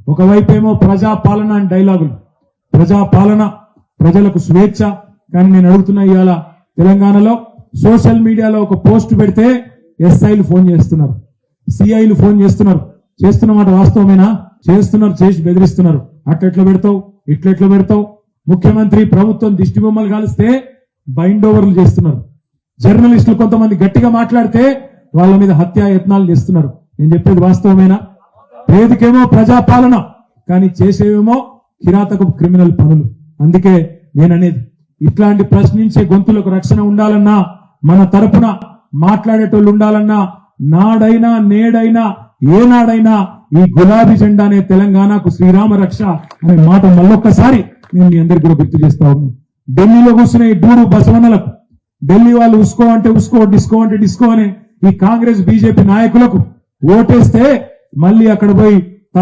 ఒకవైపేమో ప్రజాపాలన అని డైలాగులు, ప్రజాపాలన, ప్రజలకు స్వేచ్ఛ. కానీ నేను అడుగుతున్నా, ఇవాళ తెలంగాణలో సోషల్ మీడియాలో ఒక పోస్ట్ పెడితే ఎస్ఐలు ఫోన్ చేస్తున్నారు, సిఐలు ఫోన్ చేస్తున్నారు. చేస్తున్నమాట వాస్తవమేనా? చేస్తున్నారు, చేసి బెదిరిస్తున్నారు. అట్లెట్లా పెడతావు, ఇట్లెట్లా పెడతావు? ముఖ్యమంత్రి ప్రభుత్వం దిష్టి బొమ్మలు కాలిస్తే బైండ్ ఓవర్లు చేస్తున్నారు. జర్నలిస్టులు కొంతమంది గట్టిగా మాట్లాడితే వాళ్ళ మీద హత్యా యత్నాలు చేస్తున్నారు. నేను చెప్పేది వాస్తవమేనా? వేదికేమో ప్రజాపాలన, కానీ చేసేవేమో కిరాతకు క్రిమినల్ పనులు. అందుకే నేననేది, ఇట్లాంటి ప్రశ్నించే గొంతులకు రక్షణ ఉండాలన్నా, మన తరపున మాట్లాడేటోళ్ళు ఉండాలన్నా, నాడైనా నేడైనా ఏనాడైనా ఈ గులాబీ జెండానే తెలంగాణకు శ్రీరామ రక్ష అనే మాట మళ్ళొక్కసారి నేను మీ అందరికీ కూడా గుర్తు చేస్తా ఉన్నాను. ఢిల్లీలో కూర్చున్న ఈ డూరు బసవన్నలకు, ఢిల్లీ వాళ్ళు ఉస్కో అంటే ఉస్కో, డిస్కో అంటే డిస్కో అనే ఈ కాంగ్రెస్ బీజేపీ నాయకులకు ఓటేస్తే మళ్ళీ అక్కడ పోయి